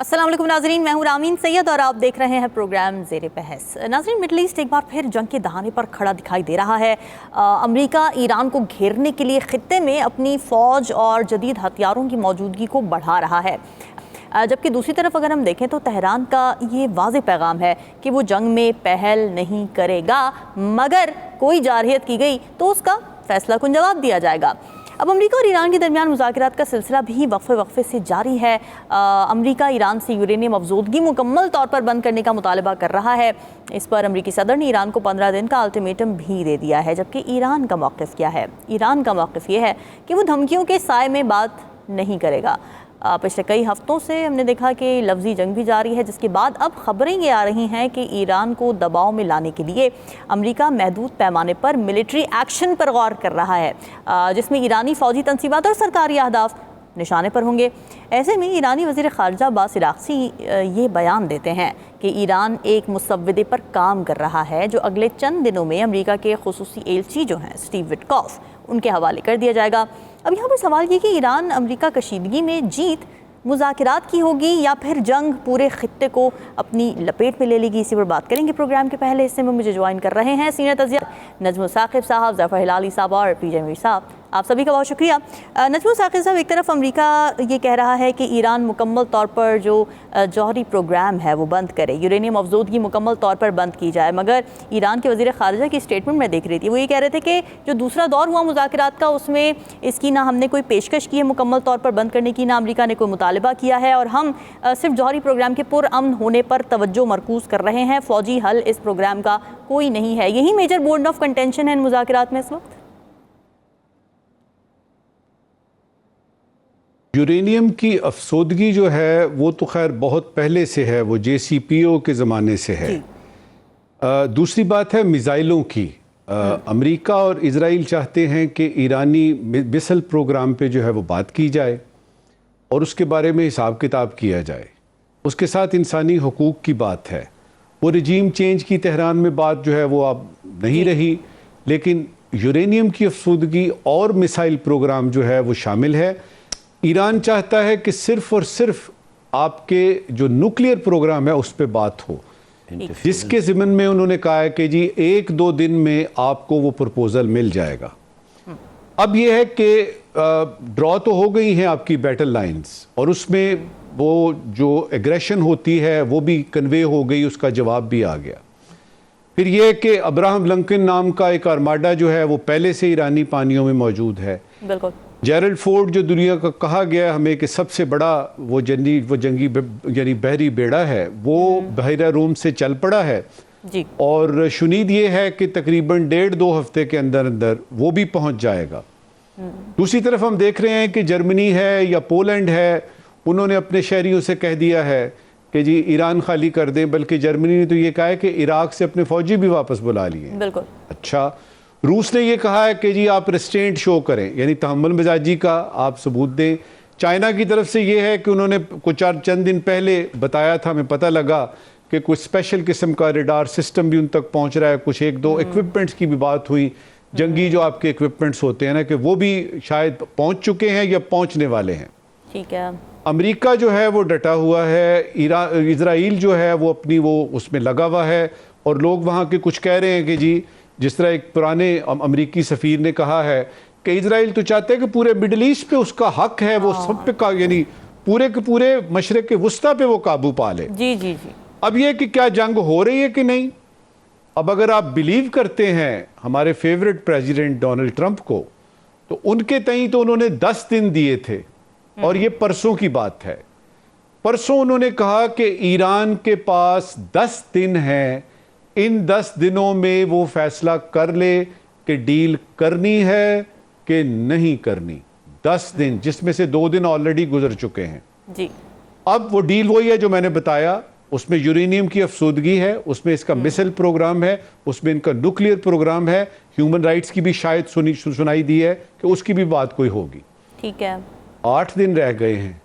अस्सलाम वालेकुम नाज़रीन, मैं हूँ रामीन सैयद और आप देख रहे हैं प्रोग्राम ज़ेरे बहस। नाज़रीन, मिडल ईस्ट एक बार फिर जंग के दहाने पर खड़ा दिखाई दे रहा है। अमेरिका ईरान को घेरने के लिए खित्ते में अपनी फ़ौज और जदीद हथियारों की मौजूदगी को बढ़ा रहा है, जबकि दूसरी तरफ अगर हम देखें तो तेहरान का ये वाज़ेह पैगाम है कि वो जंग में पहल नहीं करेगा, मगर कोई जारहियत की गई तो उसका फैसला कुन जवाब दिया जाएगा। अब अमेरिका और ईरान के दरमियान मुज़ाकरात का सिलसिला भी वक्फे से जारी है। अमेरिका ईरान से यूरेनियम अफजोदगी मुकम्मल तौर पर बंद करने का मुतालबा कर रहा है। इस पर अमेरिकी सदर ने ईरान को 15 दिन का अल्टीमेटम भी दे दिया है, जबकि ईरान का मौक़िफ़ क्या है? ईरान का मौक़िफ़ ये है कि वो धमकियों के साए में बात नहीं करेगा। पिछले कई हफ्तों से हमने देखा कि लफ्ज़ी जंग भी जारी है, जिसके बाद अब खबरें ये आ रही हैं कि ईरान को दबाव में लाने के लिए अमेरिका महदूद पैमाने पर मिलिट्री एक्शन पर गौर कर रहा है, जिसमें ईरानी फ़ौजी तनसीबात और सरकारी अहदाफ निशाने पर होंगे। ऐसे में ईरानी वज़ीर ख़ारजा अब्बास इराक़ची ये बयान देते हैं कि ईरान एक मुसव्विदे पर काम कर रहा है, जो अगले चंद दिनों में अमेरिका के ख़ुसूसी एलची जो हैं स्टीव विटकॉफ, उनके हवाले कर दिया जाएगा। अब यहाँ पर सवाल ये कि ईरान अमेरिका कशीदगी में जीत मुज़ाकरात की होगी या फिर जंग पूरे खित्ते को अपनी लपेट में ले लेगी, इसी पर बात करेंगे। प्रोग्राम के पहले हिस्से में मुझे ज्वाइन कर रहे हैं सीनियर तज्ज़िया नजम साकिब साहब, ज़फ़र हिलाली साहब और पीजे मीर साहब। आप सभी का बहुत शुक्रिया। नजम साकिब साहब, एक तरफ अमेरिका ये कह रहा है कि ईरान मुकम्मल तौर पर जो जौहरी प्रोग्राम है वो बंद करे, यूरेनियम अफजोदगी मुकम्मल तौर पर बंद की जाए, मगर ईरान के वज़ीर ख़ारजा की स्टेटमेंट में देख रही थी, वो ये कह रहे थे कि जो दूसरा दौर हुआ मुज़ाकरात का, उसमें इसकी ना हमने कोई पेशकश की है मुकम्मल तौर पर बंद करने की, ना अमेरिका ने कोई मुतालबा किया है, और हम सिर्फ जौहरी प्रोग्राम के पुरअमन होने पर तवज्जो मरकूज़ कर रहे हैं। फ़ौजी हल इस प्रोग्राम का कोई नहीं है। यही मेजर बोर्ड ऑफ कंटेंशन है इन मुज़ाकरात में इस वक्त। यूरेनियम की अफसोदगी जो है वो तो खैर बहुत पहले से है, वो JCPO के ज़माने से है। दूसरी बात है मिज़ाइलों की। अमेरिका और इजराइल चाहते हैं कि ईरानी मिसाइल प्रोग्राम पे जो है वो बात की जाए और उसके बारे में हिसाब किताब किया जाए। उसके साथ इंसानी हुकूक की बात है। वो रजीम चेंज की तेहरान में बात जो है वो अब नहीं रही, लेकिन यूरेनियम की अफसोदगी और मिसाइल प्रोग्राम जो है वो शामिल है। ईरान चाहता है कि सिर्फ और सिर्फ आपके जो न्यूक्लियर प्रोग्राम है उस पर बात हो, जिसके ज़िम्मन में उन्होंने कहा है कि जी 1-2 दिन में आपको वो प्रपोजल मिल जाएगा। अब ये है कि ड्रॉ तो हो गई हैं आपकी बैटल लाइंस, और उसमें वो जो एग्रेशन होती है वो भी कन्वे हो गई, उसका जवाब भी आ गया। फिर ये कि अब्राहम लिंकन नाम का एक आर्माडा जो है वो पहले से ईरानी पानियों में मौजूद है। बिल्कुल। जेरल्ड फोर्ड जो दुनिया का कहा गया हमें कि सबसे बड़ा वो जंगी यानी बहरी बेड़ा है, वो बहरा रूम से चल पड़ा है जी। और शुनीद ये है कि तकरीबन 1.5-2 हफ्ते के अंदर अंदर वो भी पहुंच जाएगा। दूसरी तरफ हम देख रहे हैं कि जर्मनी है या पोलैंड है, उन्होंने अपने शहरियों से कह दिया है कि जी ईरान खाली कर दें, बल्कि जर्मनी ने तो ये कहा है कि इराक से अपने फौजी भी वापस बुला लिए। बिल्कुल। अच्छा, रूस ने ये कहा है कि जी आप रेस्ट्रेंट शो करें, यानी तहम्मुल मिजाजी का आप सबूत दें। चाइना की तरफ से ये है कि उन्होंने कुछ चंद दिन पहले बताया था, हमें पता लगा कि कुछ स्पेशल किस्म का रेडार सिस्टम भी उन तक पहुंच रहा है। कुछ 1-2 इक्विपमेंट्स की भी बात हुई, जंगी जो आपके इक्विपमेंट्स होते हैं ना, कि वो भी शायद पहुंच चुके हैं या पहुंचने वाले हैं। ठीक है। अमेरिका जो है वो डटा हुआ है, इजराइल जो है वो अपनी वो उसमें लगा हुआ है, और लोग वहाँ के कुछ कह रहे हैं कि जी जिस तरह एक पुराने अमरीकी सफ़ीर ने कहा है कि इजराइल तो चाहते हैं कि पूरे मिडल ईस्ट पे उसका हक है, वो सब पे का यानी पूरे के पूरे मशरक़ के वुस्ता पे वो काबू पा ले। जी जी जी। अब ये कि क्या जंग हो रही है कि नहीं। अब अगर आप बिलीव करते हैं हमारे फेवरेट प्रेसिडेंट डोनाल्ड ट्रंप को, तो उनके तई तो उन्होंने 10 दिन दिए थे, और ये परसों की बात है। परसों उन्होंने कहा कि ईरान के पास 10 दिन हैं, इन 10 दिनों में वो फैसला कर ले कि डील करनी है कि नहीं करनी। 10 दिन, जिसमें से 2 दिन ऑलरेडी गुजर चुके हैं जी। अब वो डील वही है जो मैंने बताया, उसमें यूरेनियम की अफसोदगी है, उसमें इसका मिसाइल प्रोग्राम है, उसमें इनका न्यूक्लियर प्रोग्राम है, ह्यूमन राइट्स की भी शायद सुनाई दी है कि उसकी भी बात कोई होगी। ठीक है। 8 दिन रह गए हैं,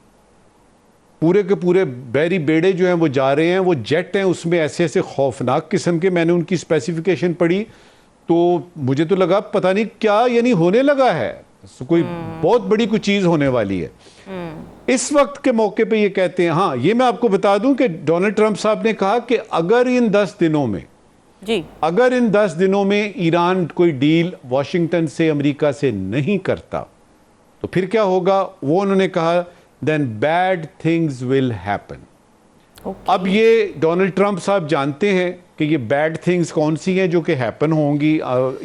पूरे के पूरे बहरी बेड़े जो हैं वो जा रहे हैं, वो जेट हैं, उसमें ऐसे ऐसे खौफनाक किस्म के, मैंने उनकी स्पेसिफिकेशन पढ़ी तो मुझे तो लगा पता नहीं क्या यानी होने लगा है, कोई बहुत बड़ी कोई चीज़ होने वाली है। इस वक्त के मौके पे ये कहते हैं। हाँ, ये मैं आपको बता दूं कि डोनाल्ड ट्रंप साहब ने कहा कि अगर इन 10 दिनों में अगर इन 10 दिनों में ईरान कोई डील वॉशिंगटन से, अमेरिका से नहीं करता तो फिर क्या होगा, वो उन्होंने कहा then bad things will happen. अब ये डोनाल्ड ट्रंप साहब जानते हैं कि ये बैड थिंग्स कौन सी हैं जो कि हैपन होंगी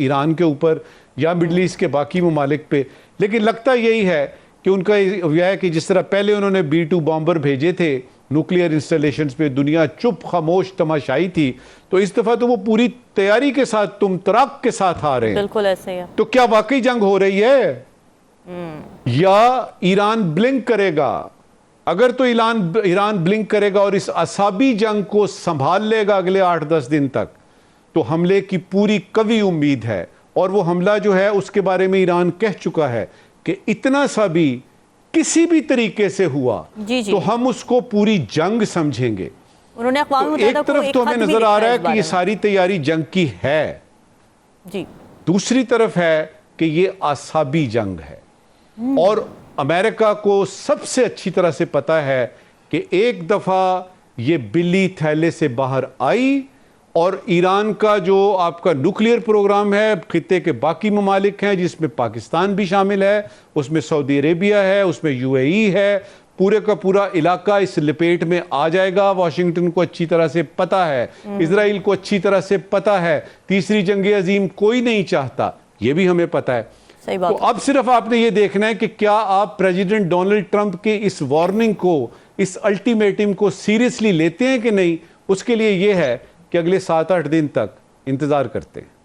ईरान के ऊपर या मिडल ईस्ट के बाकी ममालिक पे, लेकिन लगता यही है कि उनका यह है कि जिस तरह पहले उन्होंने B-2 बॉम्बर भेजे थे न्यूक्लियर इंस्टॉलेशंस पे, दुनिया चुप खामोश तमाशाई थी, तो इस दफा तो वो पूरी तैयारी के साथ, तुम तराक के साथ आ रहे हैं। बिल्कुल ऐसे ही है। तो क्या वाकई जंग हो रही है या ईरान ब्लिंक करेगा? अगर तो ईरान ब्लिंक करेगा और इस असाबी जंग को संभाल लेगा अगले 8-10 दिन तक, तो हमले की पूरी कवी उम्मीद है। और वो हमला जो है उसके बारे में ईरान कह चुका है कि इतना सा भी किसी भी तरीके से हुआ तो हम उसको पूरी जंग समझेंगे। उन्होंने तो एक तरफ तो हमें नजर आ रहा है कि ये सारी तैयारी जंग की है जी, दूसरी तरफ है कि ये आसाबी जंग है। और अमेरिका को सबसे अच्छी तरह से पता है कि एक दफा ये बिल्ली थैले से बाहर आई और ईरान का जो आपका न्यूक्लियर प्रोग्राम है, खित्ते के बाकी ममालिक हैं जिसमें पाकिस्तान भी शामिल है, उसमें सऊदी अरेबिया है, उसमें UAE है, पूरे का पूरा इलाका इस लपेट में आ जाएगा। वॉशिंगटन को अच्छी तरह से पता है, इजराइल को अच्छी तरह से पता है, तीसरी जंग अजीम कोई नहीं चाहता, ये भी हमें पता है। सही बात। तो अब सिर्फ आपने ये देखना है कि क्या आप प्रेसिडेंट डोनाल्ड ट्रंप के इस वार्निंग को, इस अल्टीमेटम को सीरियसली लेते हैं कि नहीं। उसके लिए ये है कि अगले 7-8 दिन तक इंतजार करते हैं।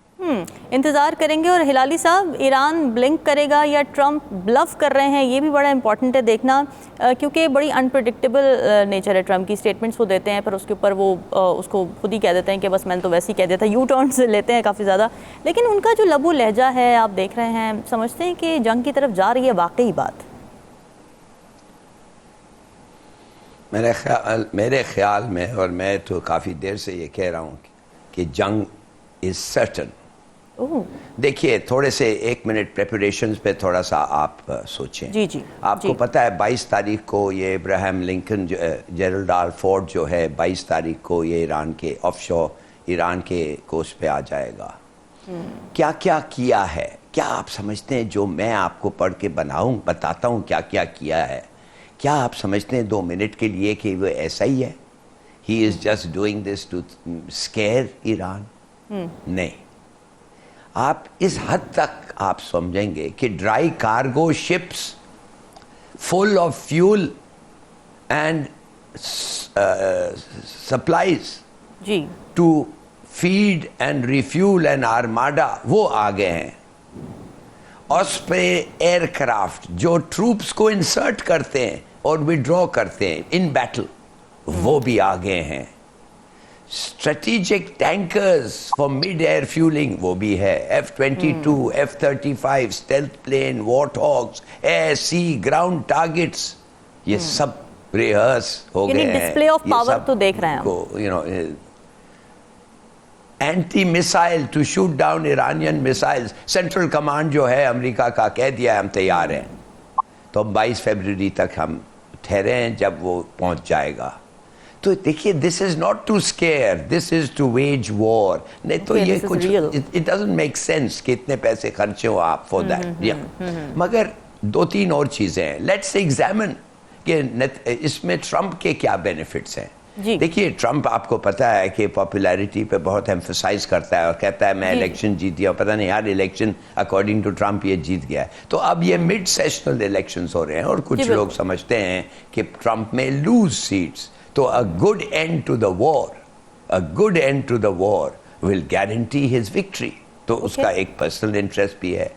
इंतजार करेंगे। और हिलाली साहब, ईरान ब्लिंक करेगा या ट्रंप ब्लफ कर रहे हैं, ये भी बड़ा इंपॉर्टेंट है देखना, क्योंकि बड़ी अनप्रेडिक्टेबल नेचर है ट्रंप की। स्टेटमेंट्स वो देते हैं पर उसके ऊपर वो उसको खुद ही कह देते हैं कि बस मैंने तो वैसे ही कह देता, यू टर्न्स लेते हैं काफ़ी ज़्यादा। लेकिन उनका जो लबो लहजा है आप देख रहे हैं, समझते हैं कि जंग की तरफ जा रही है वाकई बात? मेरे ख्याल में, और मैं तो काफ़ी देर से ये कह रहा हूँ कि जंग इज़ सर्टन। देखिए, थोड़े से 1 मिनट प्रेपरेशंस पे थोड़ा सा आप सोचें। जी आपको पता है 22 तारीख को ये Ibrahim Lincoln, Gerald R Ford जो है, 22 तारीख को ये ईरान के ऑफशोर ईरान के कोस्ट पे आ जाएगा। क्या क्या किया है, क्या आप समझते हैं जो मैं आपको पढ़ के बताता हूँ क्या क्या किया है, क्या आप समझते हैं 2 मिनट के लिए कि वो ऐसा ही है? He is just doing this to scare Iran? नहीं, आप इस हद तक आप समझेंगे कि dry cargo ships full of fuel and supplies जी to feed and refuel an armada वो आ गए हैं। ऑस्प्रे एयरक्राफ्ट जो ट्रूप्स को इंसर्ट करते हैं और विड्रॉ करते हैं इन बैटल, वो भी आ गए हैं। Strategic tankers for mid air fuelling वो भी है। F-22, F-35, stealth plane, warthogs, air sea ground targets, ये सब रिहर्स हो गए हैं। डिस्प्ले ऑफ पावर तो देख रहे हैं anti missile to shoot down Iranian missiles. Central command जो है अमेरिका का कह दिया हम तैयार हैं, तो 22 फरवरी तक हम ठहरे हैं जब वो पहुंच जाएगा। तो देखिए, this is not to scare, this is to wage war. नहीं तो ये कुछ इट डजंट मेक सेंस कि इतने पैसे खर्चे हो आप फॉर दैट। मगर 2-3 और चीजें हैं। लेट्स एग्जामिन कि इसमें ट्रंप के क्या बेनिफिट्स हैं। देखिए, ट्रंप आपको पता है कि पॉपुलैरिटी पे बहुत एम्फसाइज करता है और कहता है मैं इलेक्शन जीत गया। पता नहीं यार, इलेक्शन अकॉर्डिंग टू ट्रंप ये जीत गया है। तो अब ये मिड सेशनल इलेक्शंस हो रहे हैं और कुछ लोग समझते हैं कि ट्रंप में लूज सीट्स। तो a good end to the war will guarantee his victory. तो उसका एक पर्सनल इंटरेस्ट भी है।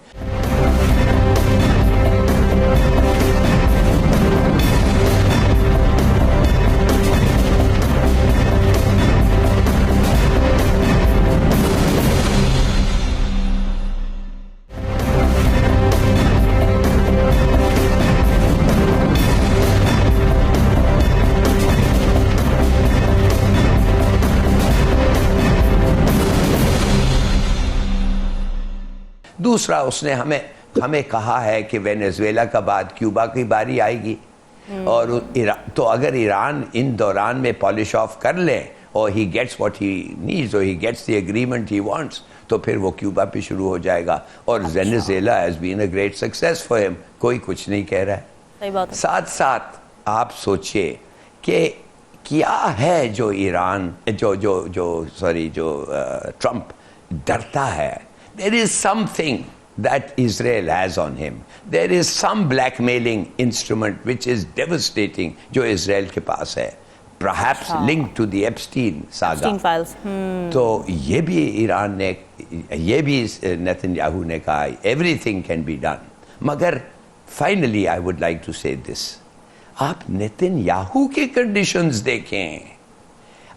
दूसरा, उसने हमें कहा है कि वेनेजुएला का बाद क्यूबा की बारी आएगी। और तो अगर ईरान इन दौरान में पॉलिश ऑफ कर ले और he gets what he needs और he gets the agreement he wants, तो फिर वो क्यूबा पे शुरू हो जाएगा। और Venezuela has been a great success for him, कोई कुछ नहीं कह रहा है। सही बात है। साथ साथ आप सोचिए कि क्या है जो ईरान जो ट्रंप डरता है। There is something that Israel has on him. There is some blackmailing instrument which is devastating जो इजराइल के पास है, perhaps linked to the Epstein saga. Epstein files. तो ये भी ईरान ने, ये भी नेतन्याहू ने कहा everything can be done. मगर finally I would like to say this, आप नेतन्याहू के conditions देखें।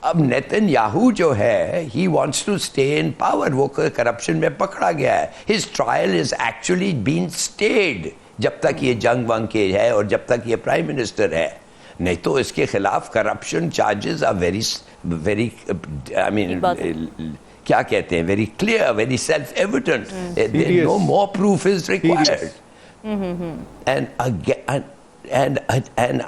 अब नेतन्याहू जो है he wants to stay in power, वो करप्शन में पकड़ा गया है। His trial is actually been stayed जब तक ये जंग वंग के है और जब तक ये प्राइम मिनिस्टर है, नहीं तो इसके खिलाफ corruption charges are very very I mean क्या कहते हैं, very clear, very self evident, no more proof is required. And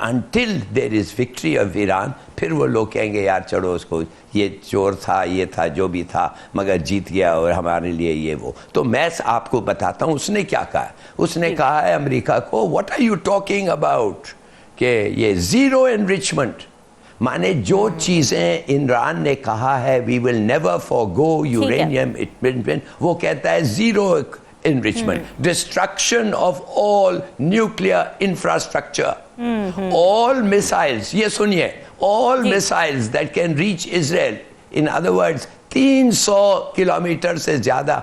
until there is victory of Iran, फिर वो लोग कहेंगे यार चलो उसको, ये चोर था, ये था, जो भी था, मगर जीत गया और हमारे लिए ये वो। तो मैं आपको बताता हूँ उसने क्या कहा। उसने कहा है अमेरिका को, what are you talking about, कि ये जीरो एनरिचमेंट, माने जो चीजें ईरान ने कहा है we will never forgo uranium investment, वो कहता है zero enrichment, destruction of all nuclear infrastructure, all missiles, ये सुनिए, all missiles that can reach Israel, in other words 300 kilometre से ज्यादा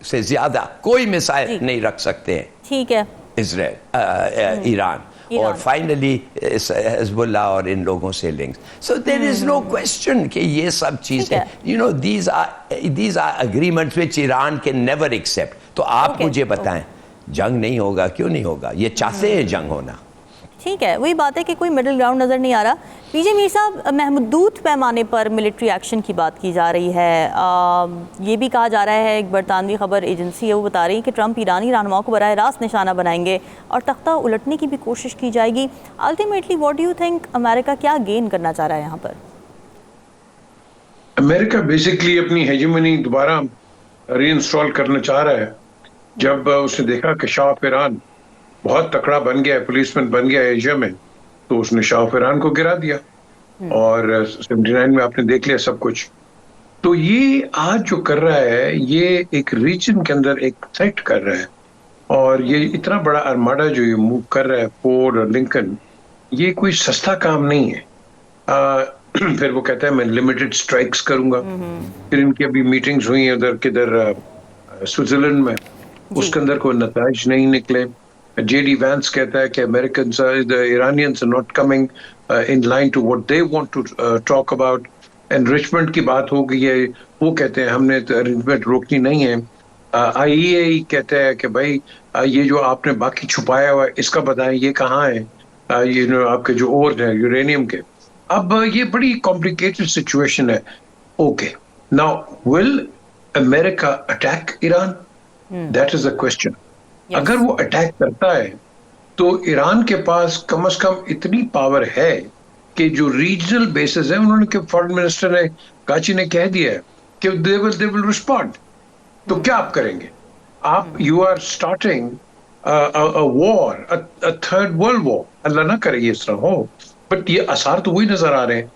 से ज्यादा कोई मिसाइल नहीं रख सकते हैं, ठीक है, इजराइल, ईरान। और फाइनली हिजबुल्लाह और इन लोगों से links. So there is no question कि ये सब चीजें, you know, these are agreements which Iran can never accept. तो आप मुझे बताएं, जंग नहीं होगा, क्यों नहीं होगा? ये चाहते हैं जंग होना, ठीक है, वही बात है कि कोई मिडिल ग्राउंड नज़र नहीं आ रहा। पीजे मीर साहब, महदूद पैमाने पर मिलिट्री एक्शन की बात की जा रही है। ये भी कहा जा रहा है, एक बरतानवी खबर एजेंसी है वो बता रही है कि ट्रंप ईरानी रहनुमाओं को बराह रास्त निशाना बनाएंगे और तख्ता उलटने की भी कोशिश की जाएगी। Ultimately what do you think, America क्या गेन करना चाह रहा है यहाँ पर? अमेरिका बेसिकली अपनी हेजेमनी दोबारा रीइंस्टॉल करना चाह रहा है। जब उसने देखा कि शाह ऑफ ईरान बहुत तकड़ा बन गया है, पुलिसमैन बन गया है एशिया में, तो उसने शाह ऑफ ईरान को गिरा दिया और 79 में आपने देख लिया सब कुछ। तो ये आज जो कर रहा है, ये एक रीजन के अंदर एक थ्रेट कर रहा है, और ये इतना बड़ा आर्माडा जो ये मूव कर रहा है, फोर्ड और लिंकन, ये कोई सस्ता काम नहीं है। फिर वो कहता है मैं लिमिटेड स्ट्राइक्स करूंगा। फिर इनकी अभी मीटिंग्स हुई उधर किधर स्विट्जरलैंड में, उसके अंदर कोई नताइज नहीं निकले। JD Vance कहता है कि Americans, the Iranians are not coming in line to what they want to talk about. Enrichment की बात हो गई है, वो कहते हैं हमने तो enrichment रोकनी नहीं है। IAEA कहता है कि भाई ये जो आपने बाकी छुपाया हुआ है इसका बताएं, ये कहाँ है, ये आपके जो और है यूरेनियम के। अब ये बड़ी कॉम्प्लिकेटेड सिचुएशन है। Okay, now will America attack Iran? That is the question. अगर वो अटैक करता है तो ईरान के पास कम से कम इतनी पावर है कि जो रीजनल बेसिस है, उन्होंने के फॉरेन मिनिस्टर ने काची ने कह दिया है कि दे विल रिस्पॉन्ड। तो क्या आप करेंगे? आप you are starting a war, a third world war. Allah ना करे ये इस तरह हो, बट ये आसार तो वही नजर आ रहे हैं।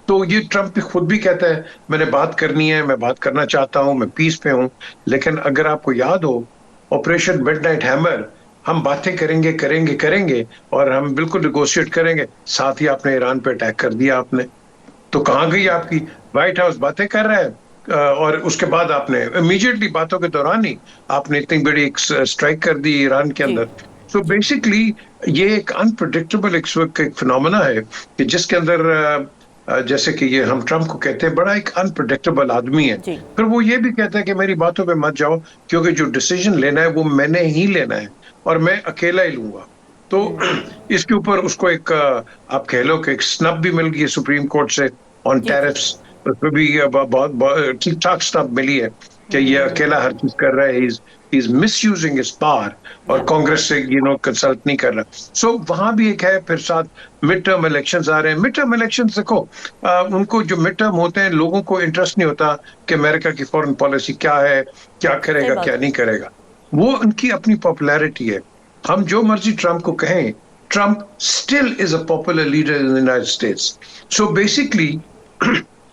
तो ये ट्रंप खुद भी कहता है मैंने बात करनी है, मैं बात करना चाहता हूं, मैं पीस पे हूं। लेकिन अगर आपको याद हो ऑपरेशन मिडनाइट हैमर, हम बातें करेंगे करेंगे करेंगे और हम बिल्कुल निगोशिएट करेंगे, साथ ही आपने ईरान पे अटैक कर दिया आपने। तो कहाँ गई आपकी व्हाइट हाउस? बातें कर रहा है और उसके बाद आपने इमीडिएटली बातों के दौरान ही आपने इतनी बड़ी एक स्ट्राइक कर दी ईरान के अंदर। सो बेसिकली ये एक अनप्रेडिक्टेबल एक फिनोमेना है कि जिसके अंदर जैसे कि ये हम ट्रंप को कहते हैं बड़ा एक अनप्रेडिक्टेबल आदमी है। फिर वो ये भी कहता है कि मेरी बातों पे मत जाओ, क्योंकि जो डिसीजन लेना है वो मैंने ही लेना है और मैं अकेला ही लूंगा। तो इसके ऊपर उसको एक आप कह लो कि एक स्नब भी मिल गई है सुप्रीम कोर्ट से ऑन टैरिफ्स, उसमें भी बहुत ठीक ठाक स्नब मिली है। कि ये अकेला हर चीज कर रहा है, he's misusing his power, और कांग्रेस से कंसल्ट नहीं कर रहा। सो वहां भी एक है। फिर साथ मिड टर्म इलेक्शंस आ रहे हैं। मिड टर्म इलेक्शंस देखो, उनको जो मिड टर्म होते हैं, लोगों को इंटरेस्ट नहीं होता कि अमेरिका की फॉरेन पॉलिसी क्या है, क्या करेगा क्या नहीं करेगा। वो उनकी अपनी पॉपुलैरिटी है। हम जो मर्जी ट्रम्प को कहें, Trump still is a popular leader in the United states. So basically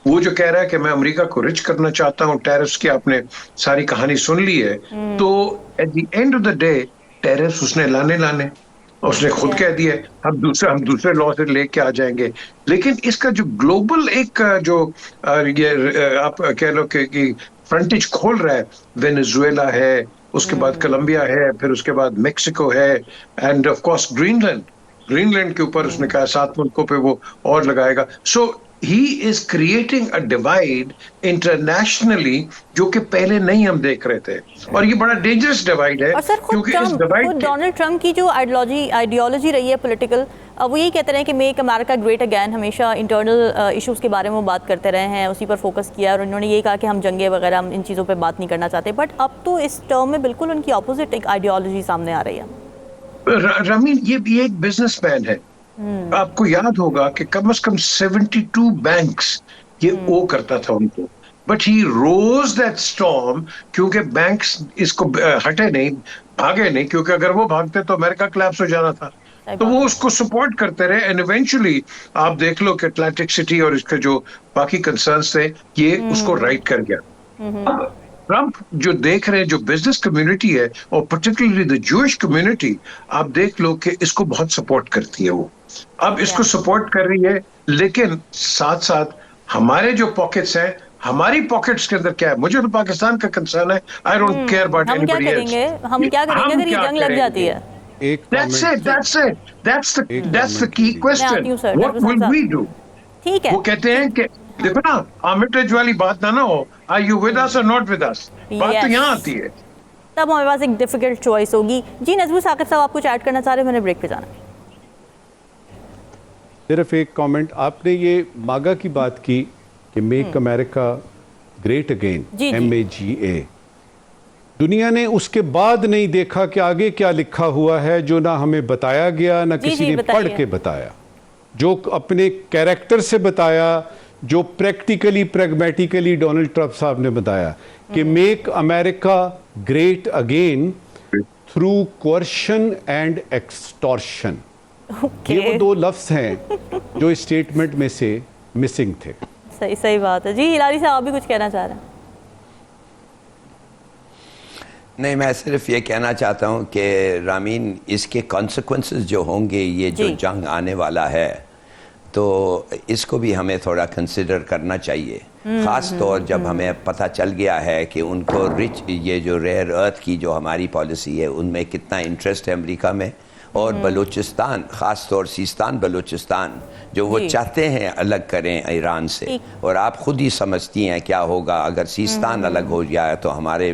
वो जो कह रहा है कि मैं अमेरिका को रिच करना चाहता हूँ, टैरिफ्स की आपने सारी कहानी सुन ली है। तो at the end of the day tariffs उसने लाने, उसने खुद कह दिया हम दूसरे लॉ से लेके आ जाएंगे। लेकिन इसका जो ग्लोबल एक जो आप कह लो कि फ्रंटेज खोल रहा है, वेनेजुएला है, उसके बाद कोलंबिया है, फिर उसके बाद मेक्सिको है, एंड ऑफ कोर्स ग्रीनलैंड के ऊपर उसने कहा 7 मुल्कों पे वो और लगाएगा। So he is creating a divide internationally जो कि पहले नहीं हम देख रहे थे, और ये बड़ा डेंजरस डिवाइड है। और सर खुद डोनाल्ड ट्रम्प की जो आइडियोलॉजी रही है पॉलिटिकल, वो यही कहते रहे कि मेक अमेरिका ग्रेट अगेन, हमेशा इंटरनल इश्यूज के बारे में बात करते रहे हैं, उसी पर फोकस किया, और उन्होंने ये कहा कि हम जंगे वगैरह हम इन चीज़ों पर बात नहीं करना चाहते। बट अब तो इस टर्म में बिल्कुल उनकी अपोजिट एक आइडियोलॉजी सामने आ रही है। रमीन, ये भी एक बिजनेसमैन है। आपको याद होगा कि कम से कम 72 बैंक्स ये ओ करता था उनको, but he rose that storm, क्योंकि बैंक्स इसको हटे नहीं, भागे नहीं, क्योंकि अगर वो भागते तो अमेरिका कोलैप्स हो जाना था। तो वो उसको सपोर्ट करते रहे, एंड इवेंचुअली आप देख लो कि अटलांटिक सिटी और इसके जो बाकी कंसर्न्स थे, ये उसको राइट कर गया। अब ट्रम्प जो देख रहे हैं, जो बिजनेस कम्युनिटी है और पर्टिकुलरली द जूइश कम्युनिटी, आप देख लो कि इसको बहुत सपोर्ट करती है वो। अब इसको सपोर्ट कर रही है, लेकिन साथ साथ हमारे जो पॉकेट्स हैं, हमारी पॉकेट्स के अंदर क्या है, मुझे तो पाकिस्तान का कंसर्न है। I don't care about anybody else. हम क्या करेंगे अगर ये जंग लग जाती है? That's the key question. What will we do? ठीक है, वो कहते हैं कि देखो ना, आर्मिट्रेज वाली बात ना हो, आर यू विद अस और नॉट विद अस, बात तो यहाँ आती है। तब हमारे पास एक डिफिकल्ट चॉइस होगी। जी नजबू साकिब साहब, आप कुछ ऐड करना चाह रहे हैं? मैंने ब्रेक पे जाना है। सिर्फ एक कमेंट, आपने ये मागा की बात की कि make America great again, MAGA। दुनिया ने उसके बाद नहीं देखा कि आगे क्या लिखा हुआ है, जो ना हमें बताया गया, ना किसी ने पढ़ के बताया, जो अपने कैरेक्टर से बताया, जो प्रैक्टिकली प्रैग्मेटिकली डोनाल्ड ट्रम्प साहब ने बताया कि make America great again through coercion and extortion. ये वो 2 लफ्ज हैं जो इस स्टेटमेंट में से मिसिंग थे। सही बात है। जी हिलारी साहब, आप भी कुछ कहना चाह रहे हैं? नहीं, मैं सिर्फ ये कहना चाहता हूँ कि रामीन, इसके कॉन्सिक्वेंसेस जो होंगे, ये जो जंग आने वाला है, तो इसको भी हमें थोड़ा कंसिडर करना चाहिए। ख़ास तौर जब हमें पता चल गया है कि उनको रिच, ये जो रेयर अर्थ की जो हमारी पॉलिसी है, उनमें कितना इंटरेस्ट है अमेरिका में, और बलूचिस्तान, ख़ास तौर सिस्तान बलूचिस्तान जो वो चाहते हैं अलग करें ईरान से, और आप खुद ही समझती हैं क्या होगा अगर सिस्तान अलग हो जाए तो हमारे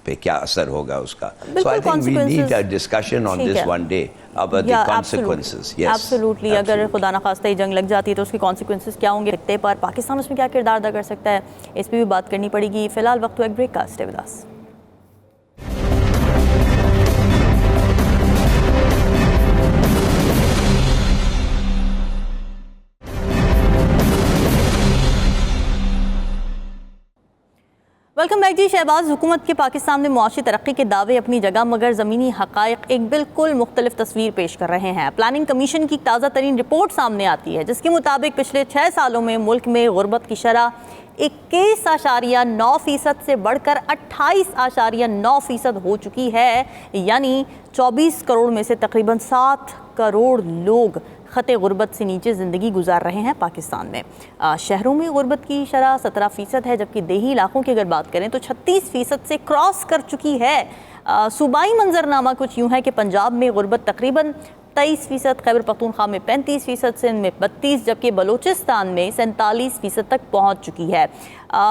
पे क्या असर होगा उसका। So I think we need a discussion on this one day about the consequences. Yes, absolutely. अगर खुदा ना खास्ता ये जंग लग जाती है तो उसके कॉन्सिक्वेंसेस क्या होंगे, खित्ते पर पाकिस्तान उसमें क्या किरदार अदा कर सकता है, इस पर भी बात करनी पड़ेगी। फिलहाल वक्त हुआ एक ब्रेक का। Stay with us. Welcome back जी। शहबाज, हुकूमत के पाकिस्तान में मुआशी तरक्की के दावे अपनी जगह, मगर ज़मीनी हक़ाइक़ एक बिल्कुल मुख्तलिफ तस्वीर पेश कर रहे हैं। प्लानिंग कमीशन की ताज़ा तरीन रिपोर्ट सामने आती है, जिसके मुताबिक पिछले 6 सालों में मुल्क में गुर्बत की शरह 21.9% से बढ़कर 28.9% हो चुकी है। यानी 24 करोड़ में से तकरीबन 7 करोड़ लोग ख़ते गुर्बत से नीचे ज़िंदगी गुजार रहे हैं पाकिस्तान में। शहरों में गुर्बत की शरह 17% है, जबकि देही इलाकों की अगर बात करें तो 36% से क्रॉस कर चुकी है। सूबाई मंजरनामा कुछ यूँ है कि पंजाब में गुर्बत तकरीबन 23%, खैबर पख्तूनख्वा में 35%, सिंध में 32%, जबकि बलूचिस्तान में 47% तक पहुँच चुकी है।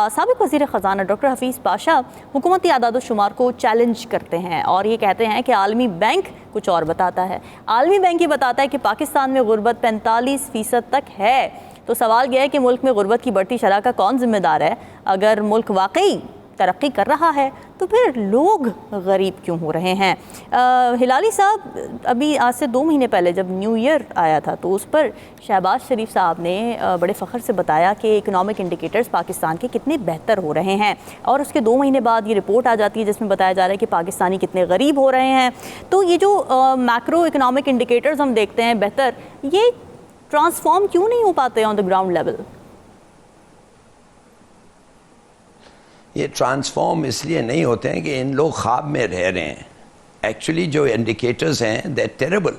साबिक़ वज़ीर ख़जाना डॉक्टर हफीज़ पाशा हुकूमती आदाद-ओ-शुमार को चैलेंज करते हैं और ये कहते हैं कि आलमी बैंक कुछ और बताता है। आलमी बैंक ये बताता है कि पाकिस्तान में गुर्बत 45% तक है। तो सवाल यह है कि मुल्क में गुर्बत की बढ़ती शरह का कौन जिम्मेदार है? अगर मुल्क वाकई तरक्की कर रहा है तो फिर लोग गरीब क्यों हो रहे हैं? हिलाली साहब, अभी आज से 2 महीने पहले जब न्यू ईयर आया था तो उस पर शहबाज शरीफ साहब ने बड़े फ़ख्र से बताया कि इकोनॉमिक इंडिकेटर्स पाकिस्तान के कितने बेहतर हो रहे हैं, और उसके 2 महीने बाद ये रिपोर्ट आ जाती है जिसमें बताया जा रहा है कि पाकिस्तानी कितने गरीब हो रहे हैं। तो ये जो मैक्रो इकोनॉमिक इंडिकेटर्स हम देखते हैं बेहतर, ये ट्रांसफॉर्म क्यों नहीं हो पाते ऑन द ग्राउंड लेवल? ये ट्रांसफॉर्म इसलिए नहीं होते हैं कि इन लोग ख्वाब में रह रहे हैं। एक्चुअली जो इंडिकेटर्स हैं दे टेरेबल।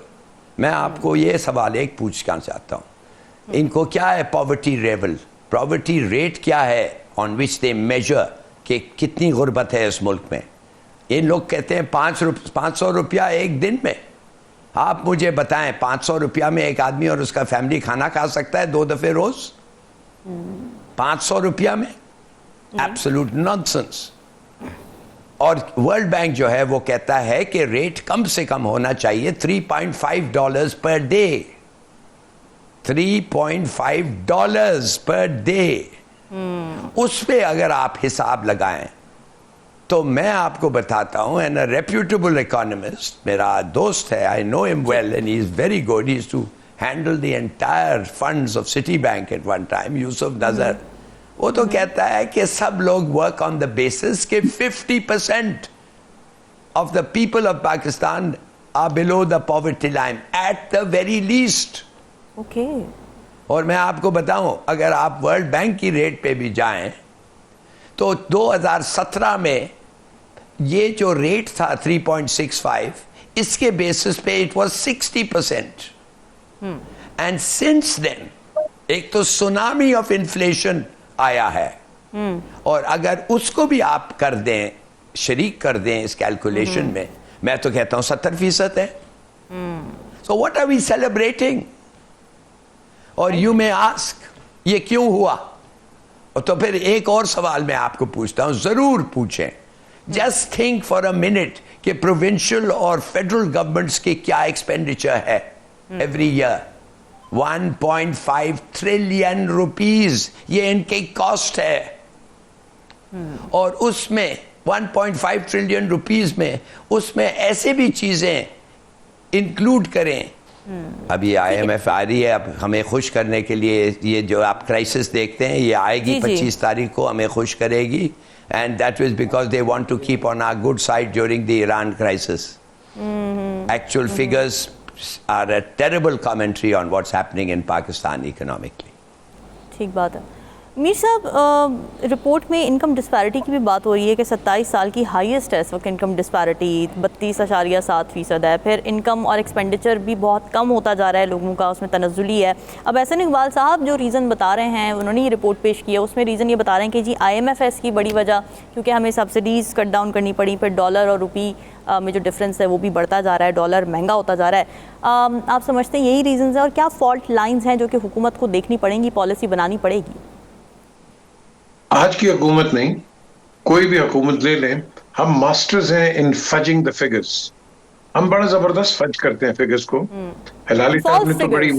मैं आपको ये सवाल एक पूछना चाहता हूँ, इनको क्या है पॉवर्टी लेवल, पॉवर्टी रेट क्या है ऑन विच दे मेजर कि कितनी गुर्बत है इस मुल्क में? इन लोग कहते हैं 500 रुपया एक दिन में। आप मुझे बताएं 500 रुपया में एक आदमी और उसका फैमिली खाना खा सकता है 2 दफ़े रोज? 500 रुपया में? Absolute nonsense. और वर्ल्ड बैंक जो है वो कहता है कि रेट कम से कम होना चाहिए $3.5 पर डे, $3.5 पर डे। उस पे अगर आप हिसाब लगाएं तो मैं आपको बताता हूं, एंड अ रेप्यूटेबल इकोनॉमिस्ट, मेरा दोस्त है, I know him well and he is very good, he is to handle the entire funds of Citibank at one time, Yusuf Nazar. वो तो कहता है कि सब लोग वर्क ऑन द बेसिस कि 50% of the people of Pakistan are below the poverty line at the very least. Okay. और मैं आपको बताऊं, अगर आप वर्ल्ड बैंक की रेट पे भी जाएं तो 2017 में ये जो रेट था 3.65, इसके बेसिस पे it was 60%। And since then एक तो सुनामी ऑफ इन्फ्लेशन आया है, और अगर उसको भी आप कर दें, शरीक कर दें इस कैलकुलेशन में, मैं तो कहता हूं 70% है। So what are we celebrating? और यू मे आस्क ये क्यों हुआ? और तो फिर एक और सवाल मैं आपको पूछता हूं, जरूर पूछें, just think for a minute कि प्रोविंशियल और फेडरल गवर्नमेंट्स की क्या एक्सपेंडिचर है एवरी ईयर। 1.5 ट्रिलियन रुपीज ये इनकी कॉस्ट है। और उसमें 1.5 ट्रिलियन रुपीज में उसमें ऐसे भी चीजें इंक्लूड करें। अभी IMF आ रही है, अब हमें खुश करने के लिए, ये जो आप क्राइसिस देखते हैं ये आएगी 25 तारीख को, हमें खुश करेगी, and that was because they want to keep on our good side during the Iran crisis. Actual figures are a terrible commentary on what's happening in Pakistan economically. ठीक बात है। मीर साहब, रिपोर्ट में इनकम डिस्पैरिटी की भी बात हो रही है कि 27 साल की हाईएस्ट है इस वक्त इनकम डिस्पैरिटी, 32.7% है। फिर इनकम और एक्सपेंडिचर भी बहुत कम होता जा रहा है लोगों का, उसमें तनज़्ज़ुली है। अब एहसन इकबाल साहब जो रीज़न बता रहे हैं, उन्होंने ये रिपोर्ट पेश की है, उसमें रीज़न ये बता रहे हैं कि जी IMF की बड़ी वजह, क्योंकि हमें सब्सिडीज़ कट डाउन करनी पड़ी, फिर डॉलर और रुपी में जो डिफरेंस है वो भी बढ़ता जा रहा है, डॉलर महंगा होता जा रहा है। आप समझते हैं यही रीज़न है, और क्या फॉल्ट लाइंस हैं जो कि हुकूमत को देखनी पड़ेंगी, पॉलिसी बनानी पड़ेगी? आज की हुकूमत नहीं, कोई भी हुकूमत ले लें, हम मास्टर्स हैं इन फजिंग द फिगर्स। हम बड़ा जबरदस्त फज करते हैं फिगर्स को। हिलाली साहब ने तो बड़ी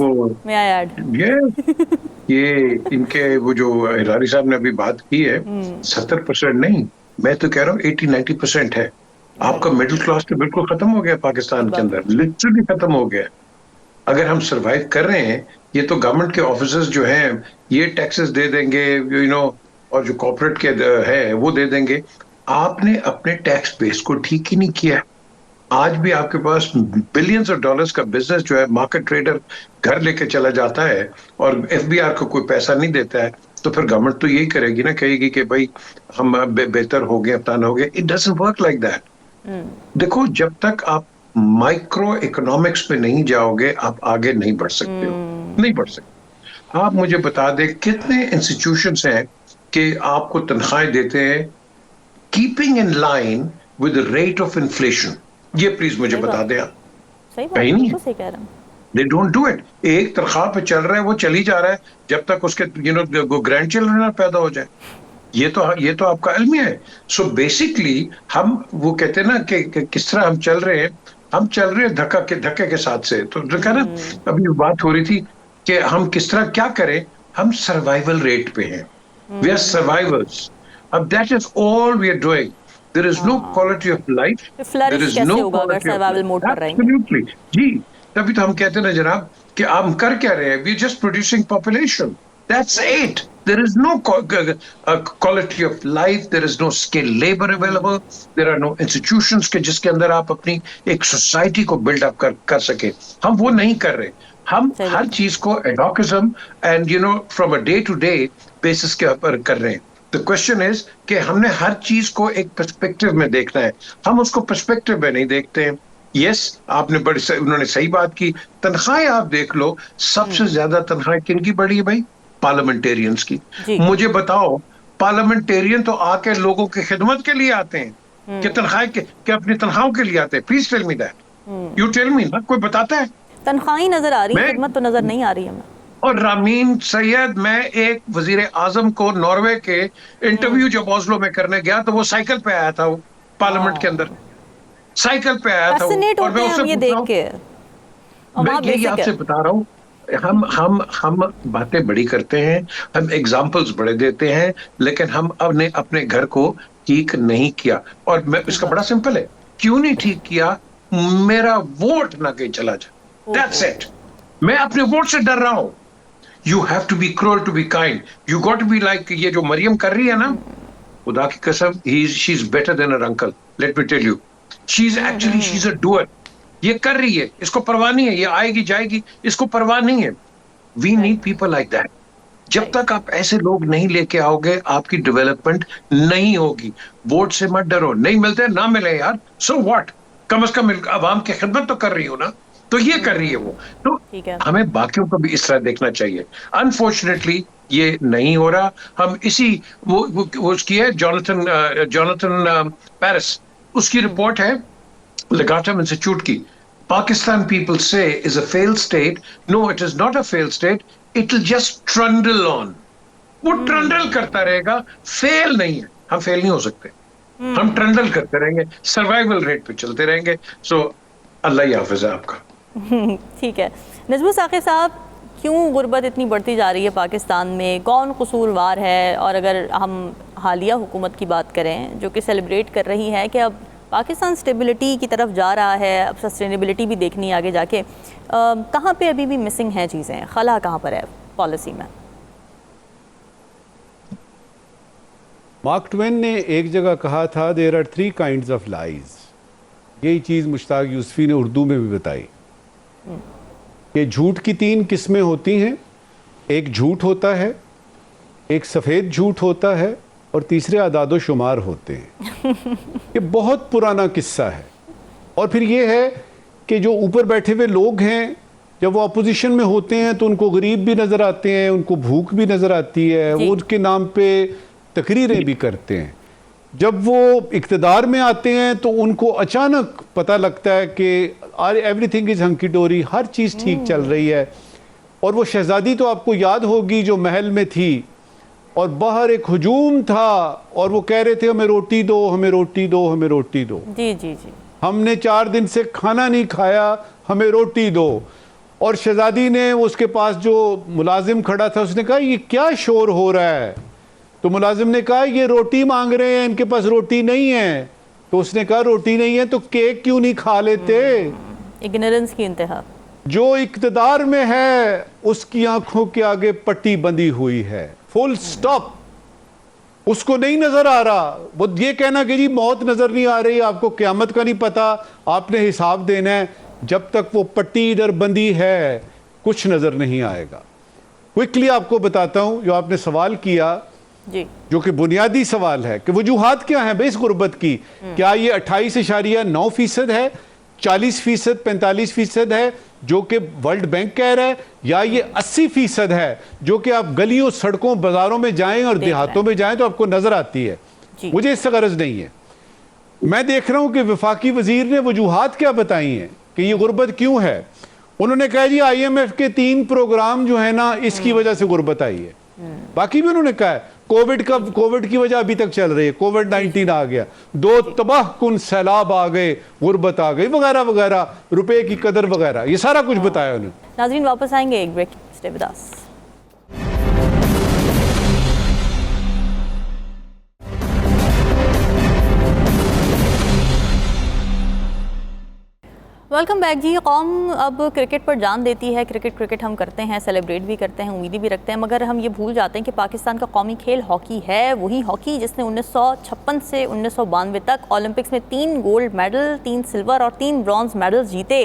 ये इनके वो जो हिलाली साहब ने अभी बात की है 70% नहीं, मैं तो कह रहा हूँ 80-90% है। आपका मिडिल क्लास तो बिल्कुल खत्म हो गया पाकिस्तान के अंदर, लिटरली खत्म हो गया। अगर हम सरवाइव कर रहे हैं, ये तो गवर्नमेंट के ऑफिसर्स जो हैं ये टैक्सेस दे देंगे, यू नो, और जो कॉर्पोरेट के है वो दे देंगे। आपने अपने टैक्स बेस को ठीक ही नहीं किया। आज भी आपके पास बिलियंस ऑफ डॉलर्स का बिजनेस जो है, मार्केट ट्रेडर घर लेके चला जाता है और FBR को कोई पैसा नहीं देता है, तो फिर गवर्नमेंट तो यही करेगी ना, कहेगी कि भाई हम बेहतर हो गए, अपना हो गए। It doesn't work like that. देखो, जब तक आप माइक्रो इकोनॉमिक्स पे नहीं जाओगे आप आगे नहीं बढ़ सकते हो, नहीं बढ़ सकते। आप मुझे बता दें कितने इंस्टीट्यूशंस हैं कि आपको तनख्वाहें देते हैं keeping in line with the rate of inflation? ये प्लीज मुझे बता दें आप। कहीं नहीं, दे डोंट डू इट। एक तनख्वाह पे चल रहा है, वो चली जा रहा है जब तक उसके ग्रैंड चिल्ड्रन ना पैदा हो जाए। ये तो आपका अलमिया है। सो बेसिकली हम वो कहते हैं ना कि किस तरह हम चल रहे हैं, हम चल रहे हैं धक्के के साथ से। तो देखा ना, अभी बात हो रही थी कि हम किस तरह क्या करें। हम सर्वाइवल रेट पे हैं, वी आर सर्वाइवर्स। अब that is all we are doing. There is no quality of life. Flourish कैसे होगा अगर सर्वाइवल मोड पर रहेंगे? एब्सोल्युटली जी. तभी तो हम कहते हैं ना जनाब कि हम कर क्या रहे हैं? We just producing population. That's it. There is no quality of life. There is no skilled labor available. There are no institutions के जिसके अंदर आप अपनी एक सोसाइटी को बिल्ड अप कर सके. हम वो नहीं कर रहे. हम हर चीज को adhocism and from a day to day basis के ऊपर कर रहे हैं. द क्वेश्चन इज कि हमने हर चीज को एक पर्सपेक्टिव में देखना है. हम उसको पर्सपेक्टिव में नहीं देखते हैं. यस, आपने उन्होंने सही बात की. तनख्वाहें आप देख लो, सबसे ज्यादा तनख्वाहें किनकी बढ़ी है भाई? पार्लियामेंटेरियंस की. मुझे बताओ, पार्लियामेंटेरियन तो आके लोगों की खिदमत के लिए आते हैं कि तनख्वाह के अपनी तनख्वाहों के लिए आते हैं? Please tell me that. You tell me ना. कोई बताता है? तनख्वाही नजर आ रही है, खिदमत तो नजर नहीं आ रही है. और रामीन सैयद, मैं एक वजीर आजम को नॉर्वे के इंटरव्यू जब ओस्लो में करने गया तो वो साइकिल पे आया था. वो पार्लियामेंट के अंदर साइकिल पे आया था. और मैं उससे देख के यही आपसे बता रहा हूँ. हम बातें बड़ी करते हैं, हम एग्जाम्पल्स बड़े देते हैं, लेकिन हम अपने घर को ठीक नहीं किया. और मैं इसका बड़ा सिंपल है. क्यों नहीं ठीक किया? मेरा वोट ना कहीं चला जाए. That's it. मैं अपने वोट से डर रहा हूं. You have to be cruel to be kind. You got to be like ये जो मरियम कर रही है ना, खुदा की कसम, she is better than her uncle. Let me tell you, she is a doer. ये कर रही है, इसको परवाह नहीं है. ये आएगी जाएगी, इसको परवाह नहीं है. We need people like that. जब तक आप ऐसे लोग नहीं लेके आओगे, आपकी डेवलपमेंट नहीं होगी. वोट से मत डरो. नहीं मिलते ना मिले यार, सो व्हाट. कम से कम अवाम की खिदमत तो कर रही हो ना. तो ये कर रही है वो. तो हमें बाकियों को भी इस तरह देखना चाहिए. अनफॉर्चुनेटली ये नहीं हो रहा. हम इसी वो उसकी है जॉनथन पेरिस, उसकी रिपोर्ट है Legatum Institute की. Pakistan people say is a failed state. No, it is not a failed state. It will just trundle on. वो ट्रंडल करता रहेगा. फेल नहीं है. हम फेल नहीं हो सकते. हम ट्रंडल करते रहेंगे, सर्वाइवल रेट पे चलते रहेंगे. सो अल्लाह ही हाफिज है आपका. ठीक है. नजमुल साकिब साहब, क्यों गुर्बत इतनी बढ़ती जा रही है पाकिस्तान में? कौन कसूरवार है? और अगर हम हालिया हुकूमत की बात करें जो कि सेलिब्रेट कर रही है कि अब पाकिस्तान स्टेबिलिटी की तरफ जा रहा है, अब सस्टेनेबिलिटी भी देखनी है आगे जाके, कहाँ पे अभी भी मिसिंग हैं चीज़ें? खला कहाँ पर है पॉलिसी में? मार्क ट्वेन ने एक जगह कहा था, there are 3 kinds of lies. यही चीज़ मुश्ताक यूसुफी ने उर्दू में भी बताई कि झूठ की 3 किस्में होती हैं. एक झूठ होता है, एक सफ़ेद झूठ होता है, और तीसरे आदादो शुमार होते हैं. ये बहुत पुराना किस्सा है. और फिर ये है कि जो ऊपर बैठे हुए लोग हैं, जब वो अपोजिशन में होते हैं तो उनको गरीब भी नज़र आते हैं, उनको भूख भी नज़र आती है, वो उनके नाम पे तकरीरें भी करते हैं. जब वो इक़्तिदार में आते हैं तो उनको अचानक पता लगता है कि एवरीथिंग इज़ हंकी डोरी, हर चीज़ ठीक चल रही है. और वो शहजादी तो आपको याद होगी जो महल में थी और बाहर एक हुजूम था और वो कह रहे थे हमें रोटी दो, हमें रोटी दो, हमें रोटी दो. जी जी जी. हमने 4 दिन से खाना नहीं खाया, हमें रोटी दो. और शहजादी ने उसके पास जो मुलाजिम खड़ा था उसने कहा ये क्या शोर हो रहा है? तो मुलाजिम ने कहा ये रोटी मांग रहे हैं, इनके पास रोटी नहीं है. तो उसने कहा रोटी नहीं है तो केक क्यों नहीं खा लेते? इग्नोरेंस की इंतहा. जो इक़्तिदार में है उसकी आंखों के आगे पट्टी बंधी हुई है, फुल स्टॉप. उसको नहीं नजर आ रहा. वो ये कहना कि जी मौत नजर नहीं आ रही, आपको क़यामत का नहीं पता, आपने हिसाब देना है. जब तक वो पट्टी इधर बंदी है कुछ नजर नहीं आएगा. क्विकली आपको बताता हूं जो आपने सवाल किया जी, जो कि बुनियादी सवाल है कि वजूहात क्या है इस गुर्बत की. क्या ये 28.9% है, 40%, 45% है जो कि वर्ल्ड बैंक कह रहा है, या ये 80% है जो कि आप गलियों, सड़कों, बाजारों में जाएं और देहातों में जाएं तो आपको नजर आती है. मुझे इससे गरज नहीं है. मैं देख रहा हूं कि वफाकी वजीर ने वजूहात क्या बताई हैं कि ये गुर्बत क्यों है. उन्होंने कहा जी IMF के 3 प्रोग्राम जो है ना इसकी वजह से गुर्बत आई है. बाकी भी उन्होंने कहा है कोविड की वजह अभी तक चल रही है, कोविड-19 आ गया, 2 तबाह कुन सैलाब आ गए, गुर्बत आ गई, वगैरह वगैरह, रुपए की कदर वगैरह, ये सारा कुछ बताया उन्होंने. नाज़रीन वापस आएंगे एक break, stay with us. Welcome back जी। कौम अब क्रिकेट पर जान देती है, क्रिकेट हम करते हैं, सेलिब्रेट भी करते हैं, उम्मीदें भी रखते हैं, मगर हम ये भूल जाते हैं कि पाकिस्तान का कौमी खेल हॉकी है। वही हॉकी जिसने 1956 से 1992 तक ओलंपिक्स में 3 गोल्ड मेडल, 3 सिल्वर और 3 ब्रॉन्ज मेडल्स जीते।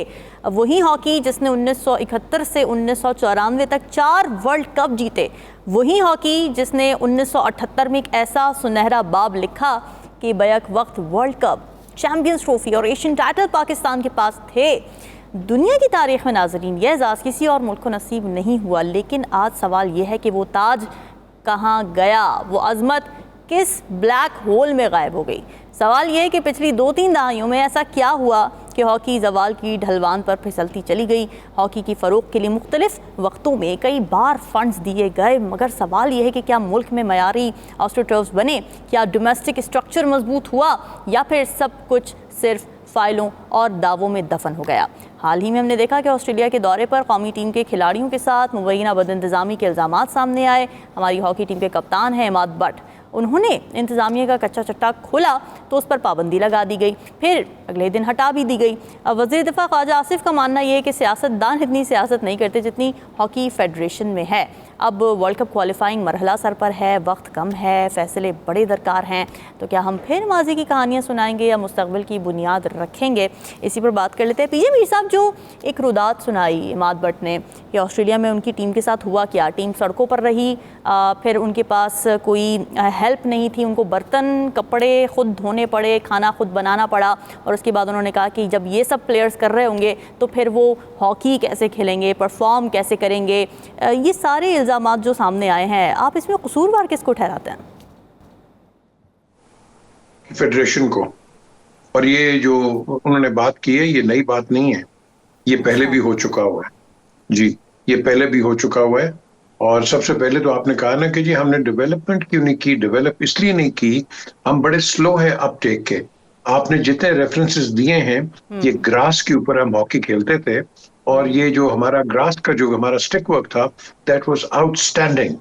वही हॉकी जिसने 1971 से 1994 तक 4 वर्ल्ड कप जीते। वही हॉकी जिसने 1978 में एक ऐसा सुनहरा बाब लिखा कि बैक वक्त वर्ल्ड कप, चैंपियंस ट्रॉफी और एशियन टाइटल पाकिस्तान के पास थे। दुनिया की तारीख में नाजरीन यह एजाज़ किसी और मुल्क को नसीब नहीं हुआ, लेकिन आज सवाल यह है कि वो ताज कहाँ गया, वो अजमत किस ब्लैक होल में गायब हो गई। सवाल यह है कि पिछली 2-3 दहाइयों में ऐसा क्या हुआ कि हॉकी जवाल की ढलवान पर फिसलती चली गई। हॉकी की फ़रोग़ के लिए मुख्तलिफ वक्तों में कई बार फंड्स दिए गए, मगर सवाल यह है कि क्या मुल्क में मयारी ऑस्ट्रोटर्फ्स बने, क्या डोमेस्टिक स्ट्रक्चर मजबूत हुआ, या फिर सब कुछ सिर्फ फाइलों और दावों में दफन हो गया। हाल ही में हमने देखा कि ऑस्ट्रेलिया के दौरे पर कौमी टीम के खिलाड़ियों के साथ मुबैना बदइंतज़ामी के इल्ज़ामात सामने आए। हमारी हॉकी टीम के कप्तान हैं इमाद बट, उन्होंने इंतज़ामिया का कच्चा चट्टा खोला तो उस पर पाबंदी लगा दी गई, फिर अगले दिन हटा भी दी गई। अब वज़ीर दिफ़ा ख्वाजा आसिफ का मानना यह है कि सियासतदान इतनी सियासत नहीं करते जितनी हॉकी फेडरेशन में है। अब वर्ल्ड कप क्वालिफाइंग मरहला सर पर है, वक्त कम है, फैसले बड़े दरकार हैं, तो क्या हम फिर माजी की कहानियाँ सुनाएंगे या मुस्तकबिल की बुनियाद रखेंगे? इसी पर बात कर लेते हैं। पीजे मीर साहब, जो एक रुदात सुनाई इमाद बट ने कि ऑस्ट्रेलिया में उनकी टीम के साथ हुआ क्या, टीम सड़कों पर रही, फिर उनके पास कोई हेल्प नहीं थी, उनको बर्तन कपड़े खुद धोने पड़े, खाना खुद बनाना पड़ा, और उसके बाद उन्होंने कहा कि जब ये सब प्लेयर्स कर रहे होंगे तो फिर वो हॉकी कैसे खेलेंगे, परफॉर्म कैसे करेंगे। ये सारे इल्ज़ामात जो सामने आए हैं, आप इसमें कसूरवार किसको ठहराते हैं? फेडरेशन को। और ये जो उन्होंने बात की है, ये नई बात नहीं है, ये पहले भी हो चुका हुआ है जी, ये पहले भी हो चुका हुआ है। और सबसे पहले तो आपने कहा ना कि जी हमने डेवलपमेंट क्यों नहीं की, डेवलप इसलिए नहीं की, हम बड़े स्लो हैं अपटेक के। आपने जितने रेफरेंसेस दिए हैं, ये ग्रास के ऊपर हम हॉकी खेलते थे, और ये जो हमारा ग्रास का जो हमारा स्टिक वर्क था, दैट वाज आउटस्टैंडिंग।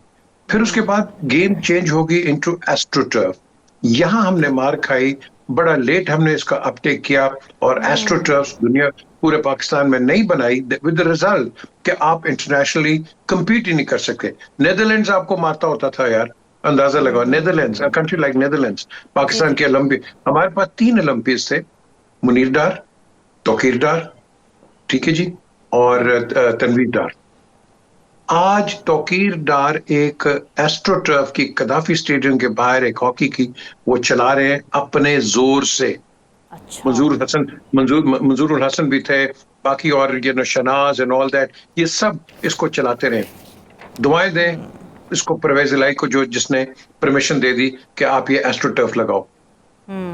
फिर उसके बाद गेम चेंज होगी इनटू एस्ट्रोटर्फ। यहाँ हमने मार खाई, बड़ा लेट हमने इसका अपटेक किया, और एस्ट्रोटर्फ दुनिया पूरे पाकिस्तान में नहीं बनाई, विद द रिजल्ट कि आप इंटरनेशनली compete ही नहीं कर सकते। नेदरलैंड्स आपको मारता होता था यार, अंदाजा लगाओ। Netherlands, a country like Netherlands, Pakistan के ओलंपिक, हमारे पास 3 ओलंपिक्स थे, मुनीर डार, तौकीर डार, ठीक है जी, और तनवीर डार। आज तौकीर डार एक एस्ट्रोटर्फ की कदाफी स्टेडियम के बाहर एक हॉकी की वो चला रहे हैं अपने जोर से। अच्छा। मंजूरुल हसन भी थे, बाकी और ये शनाज एंड ऑल दैट, ये सब इसको चलाते रहे। दुआएं दें इसको परवेज इलाही को, जो जिसने परमिशन दे दी कि आप ये एस्ट्रोटर्फ लगाओ।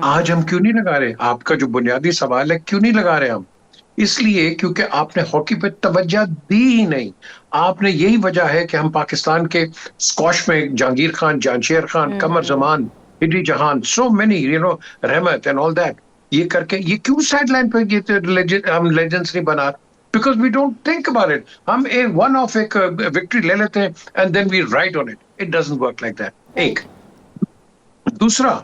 आज हम क्यों नहीं लगा रहे? आपका जो बुनियादी सवाल है, क्यों नहीं लगा रहे हम? इसलिए क्योंकि आपने हॉकी पे तवज्जो दी ही नहीं। आपने यही वजह है कि हम पाकिस्तान के स्क्वॉश में जहांगीर खान, जानशेर खान, कमर जमान, हिडी जहान, सो मेनी रहमत एंड ऑल दैट, ये करके ये क्यों साइडलाइन पे हम लेजेंड्स नहीं बना? Because we don't think about it. हम एक वन ऑफ एक विक्ट्री ले लेते हैं and then we write on it. It doesn't work like that. एक दूसरा,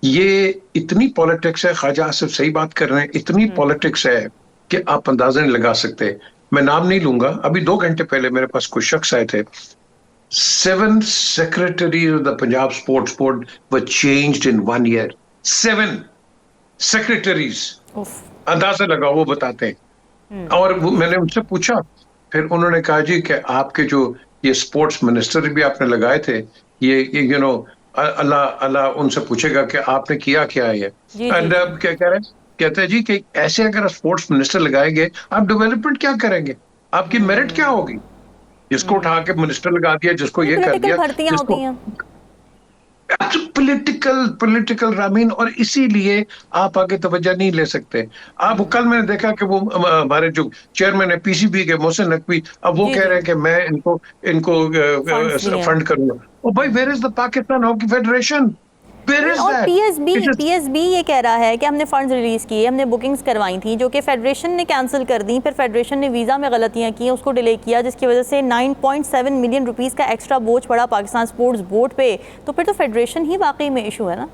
ये इतनी पॉलिटिक्स है, ख्वाजा आसिफ सही बात कर रहे हैं, इतनी पॉलिटिक्स है कि आप अंदाजा नहीं लगा सकते। मैं नाम नहीं लूंगा, अभी 2 घंटे पहले मेरे पास कुछ शख्स आए थे। 7 secretaries of the Punjab Sports Board were changed in 1 year. 7 secretaries, अंदाजा लगाओ, वो बताते हैं। और मैंने उनसे पूछा, फिर उन्होंने कहा जी कि आपके जो ये स्पोर्ट्स मिनिस्टर भी आपने लगाए थे, ये अल्लाह उनसे पूछेगा कि आपने किया क्या है। एंड क्या कह रहे हैं, कहते हैं जी कि ऐसे अगर स्पोर्ट्स मिनिस्टर लगाएंगे, आप डेवलपमेंट क्या करेंगे, आपकी मेरिट क्या होगी? जिसको उठा के मिनिस्टर लगा दिया, जिसको ये कर दिया, पॉलिटिकल रामीन। और इसीलिए आप आगे तवज्जो नहीं ले सकते। आप कल मैंने देखा कि वो हमारे जो चेयरमैन है पीसीबी के, मोहसिन नकवी, अब वो कह रहे हैं कि मैं इनको फंड करूंगा। ओ भाई, where is the Pakistan hockey federation? और पीएसबी ये कह रहा है कि हमने फंड्स रिलीज किए, हमने बुकिंग्स करवाई थी जो कि फेडरेशन ने कैंसिल कर दी, फिर फेडरेशन ने वीज़ा में गलतियां की, उसको डिले किया, जिसकी वजह से 9.7 मिलियन रुपीस का एक्स्ट्रा बोझ पड़ा पाकिस्तान स्पोर्ट्स बोर्ड पे। तो फिर तो फेडरेशन ही वाकई में इशू है ना।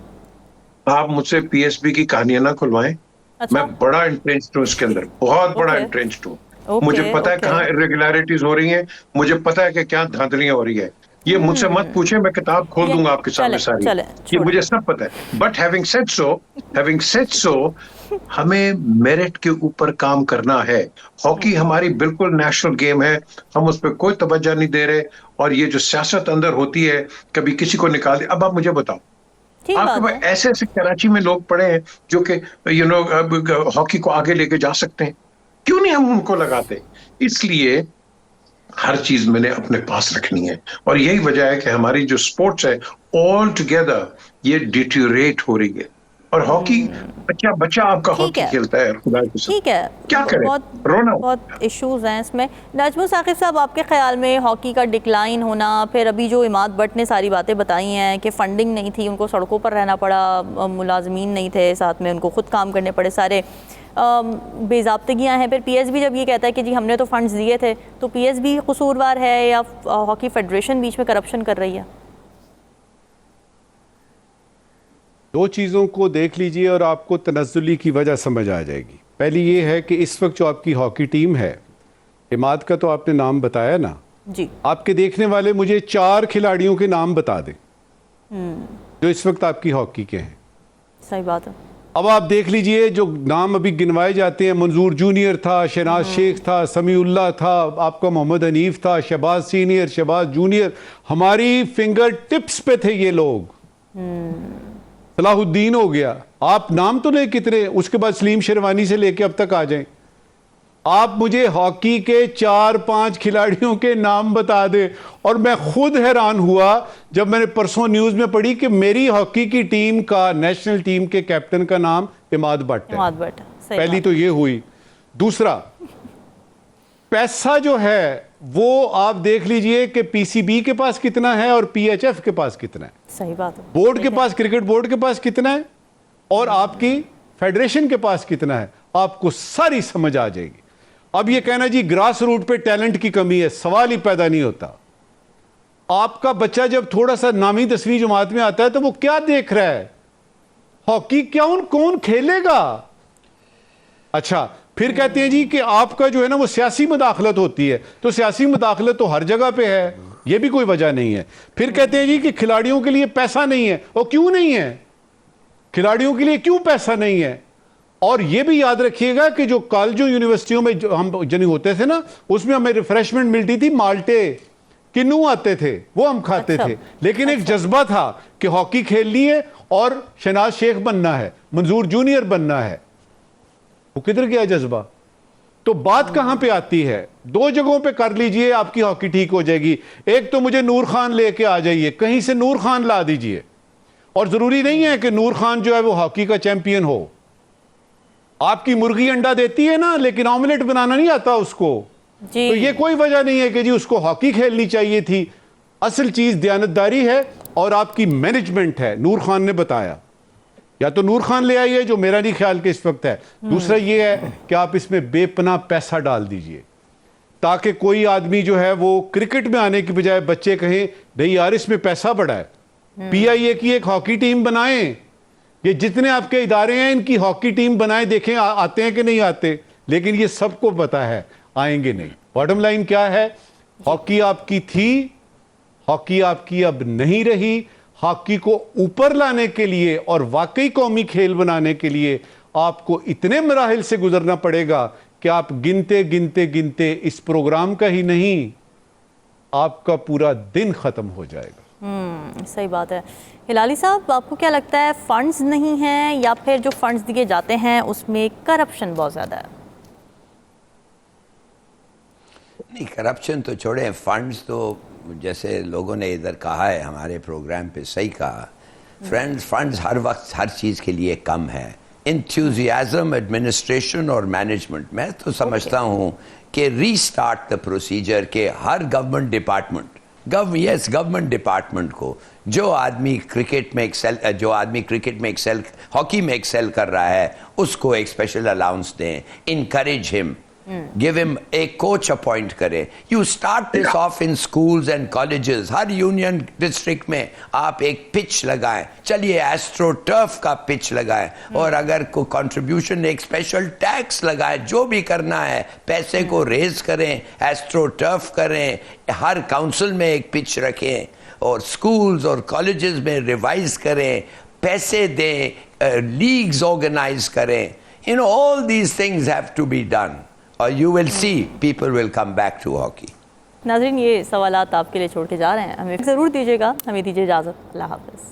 आप मुझसे पीएसबी की कहानियां ना खुलवाएं, अच्छा। मैं बड़ा इंट्रेंस्ड हूँ इसके अंदर, बहुत बड़ा ओके। इंट्रेंस्ड हूँ। ओके, मुझे पता है ओके। कहाँ इरेगुलरिटीज हो रही हैं, मुझे पता है कि क्या धांधलियां हो रही है। ये मुझसे मत पूछे, मैं किताब खोल ये दूंगा आपके सामने चले सारी। चले ये छोड़े। मुझे सब पता है। बट हैविंग सेड सो हमें मेरिट के ऊपर काम करना है। हॉकी हमारी बिल्कुल नेशनल गेम है, हम उस पर कोई तवज्जो नहीं दे रहे। और ये जो सियासत अंदर होती है, कभी किसी को निकाल दे। अब आप मुझे बताओ, ठीक आपके बात पास है। ऐसे ऐसे कराची में लोग पड़े हैं जो कि हॉकी को आगे लेके जा सकते हैं, क्यों नहीं हम उनको लगाते? इसलिए हर चीज मैंने अपने पास रखनी है। और यही वजह है कि हमारी जो स्पोर्ट्स है ऑल टुगेदर ये डिटीरिएट हो रही है। और हॉकी, बच्चा बच्चा आपका ठीक हॉकी है। खेलता है, खुदा की कसम। ठीक है। क्या करे, बहुत रोना। बहुत इश्यूज हैं इसमें। नजमुल साकिब साहब, आपके ख्याल में हॉकी का डिक्लाइन होना, फिर अभी जो इमाद भट्ट ने सारी बातें बताई हैं कि फंडिंग नहीं थी, उनको सड़कों पर रहना पड़ा, मुलाजमीन नहीं थे साथ में, उनको खुद काम करने पड़े, सारे बेज़ाब्तगियाँ हैं। फिर पीएसबी जब ये कहता है कि जी हमने तो फंड्स दिए थे, तो पीएसबी कसूरवार है या हॉकी फेडरेशन बीच में करप्शन कर रही है? दो चीज़ों को देख लीजिए और आपको तनज़्ज़ुली की वजह समझ आ जाएगी। पहली ये है कि इस वक्त जो आपकी हॉकी टीम है, इमाद का तो आपने नाम बताया ना जी। आपके देखने वाले मुझे 4 खिलाड़ियों के नाम बता दें जो इस वक्त आपकी हॉकी के हैं। सही बात है। अब आप देख लीजिए जो नाम अभी गिनवाए जाते हैं, मंजूर जूनियर था, शहनाज शेख था, समीउल्लाह था, आपका मोहम्मद हनीफ था, शहबाज सीनियर, शहबाज जूनियर, हमारी फिंगर टिप्स पे थे ये लोग। सलाहुद्दीन हो गया, आप नाम तो ले कितने, उसके बाद सलीम शेरवानी से लेके अब तक आ जाएं। आप मुझे हॉकी के 4-5 खिलाड़ियों के नाम बता दे। और मैं खुद हैरान हुआ जब मैंने परसों न्यूज में पढ़ी कि मेरी हॉकी की टीम का, नेशनल टीम के कैप्टन का नाम इमाद भट्ट है। इमाद भट्ट, सही पहली बात। तो ये हुई। दूसरा, पैसा जो है वो आप देख लीजिए कि पीसीबी के पास कितना है और पीएचएफ के पास कितना है। सही बात है। बोर्ड के पास, क्रिकेट बोर्ड के पास कितना है और आपकी फेडरेशन के पास कितना है, आपको सारी समझ आ जाएगी। अब ये कहना जी ग्रास रूट पे टैलेंट की कमी है, सवाल ही पैदा नहीं होता। आपका बच्चा जब थोड़ा सा नामी 10वीं जमात में आता है तो वो क्या देख रहा है, हॉकी कौन खेलेगा। अच्छा, फिर कहते हैं जी कि आपका जो है ना वो सियासी मुदाखलत होती है, तो सियासी मुदाखलत तो हर जगह पे है, ये भी कोई वजह नहीं है। फिर कहते हैं जी कि खिलाड़ियों के लिए पैसा नहीं है, और क्यों नहीं है, खिलाड़ियों के लिए क्यों पैसा नहीं है। और ये भी याद रखिएगा कि जो कॉलेजों यूनिवर्सिटियों में जो हम जनी होते थे ना, उसमें हमें रिफ्रेशमेंट मिलती थी, माल्टे किन्नू आते थे, वो हम खाते थे। लेकिन एक जज्बा था कि हॉकी खेलनी है और शहनाज शेख बनना है, मंजूर जूनियर बनना है। वो किधर गया जज्बा? तो बात कहां पे आती है? 2 जगहों पे कर लीजिए, आपकी हॉकी ठीक हो जाएगी। एक तो मुझे नूर खान लेके आ जाइए, कहीं से नूर खान ला दीजिए। और जरूरी नहीं है कि नूर खान जो है वो हॉकी का चैंपियन हो। आपकी मुर्गी अंडा देती है ना, लेकिन ऑमलेट बनाना नहीं आता उसको। जी। तो ये कोई वजह नहीं है कि जी उसको हॉकी खेलनी चाहिए थी। असल चीज दयानतदारी है और आपकी मैनेजमेंट है। नूर खान ने बताया, या तो नूर खान ले आइए, जो मेरा नहीं ख्याल कि इस वक्त है। दूसरा ये है कि आप इसमें बेपनाह पैसा डाल दीजिए, ताकि कोई आदमी जो है वो क्रिकेट में आने की बजाय बच्चे कहें नहीं यार इसमें पैसा बड़ा है, पीआईए की एक हॉकी टीम बनाएं। ये जितने आपके इदारे हैं इनकी हॉकी टीम बनाएं, देखें आते हैं कि नहीं आते। लेकिन ये सबको पता है आएंगे नहीं। बॉटम लाइन क्या है, हॉकी आपकी थी, हॉकी आपकी अब नहीं रही। हॉकी को ऊपर लाने के लिए और वाकई कौमी खेल बनाने के लिए आपको इतने मराहिल से गुजरना पड़ेगा कि आप गिनते गिनते गिनते इस प्रोग्राम का ही नहीं, आपका पूरा दिन खत्म हो जाएगा। सही बात है। हिलाली साहब, आपको क्या लगता है, फंड्स नहीं हैं या फिर जो फंड्स दिए जाते हैं उसमें करप्शन बहुत ज़्यादा है? नहीं, करप्शन तो छोड़े, फंड्स तो जैसे लोगों ने इधर कहा है हमारे प्रोग्राम पे, सही कहा। फंड्स हर वक्त हर चीज़ के लिए कम है। इंथ्यूजियाज्म, एडमिनिस्ट्रेशन और मैनेजमेंट, मैं तो समझता हूँ कि रीस्टार्ट द प्रोसीजर के हर गवर्नमेंट डिपार्टमेंट, गवर्नमेंट डिपार्टमेंट को जो आदमी क्रिकेट में एक्सेल, हॉकी में एक्सेल कर रहा है, उसको एक स्पेशल अलाउंस दें, इनकरेज हिम। गिव हिम एक कोच अपॉइंट करें. You start this of in schools and colleges. Her union district में आप एक पिच लगाएं. चलिए एस्ट्रो टर्फ का पिच लगाएं. और अगर को कंट्रीब्यूशन एक स्पेशल टैक्स लगाएं. जो भी करना है पैसे को रेज करें, एस्ट्रो टर्फ करें. हर काउंसिल में एक पिच रखें और स्कूल्स और कॉलेजेस में रिवाइज करें. पैसे दें, लीग्स ऑर्गेनाइज करें. You know, all these things have to be done, or you will see people will come back to hockey. नाज़रीन, ये सवालात आपके लिए छोड़ के जा रहे हैं, हमें ज़रूर दीजिएगा. हमें दीजिए इजाज़त. अल्लाह हाफ़िज़.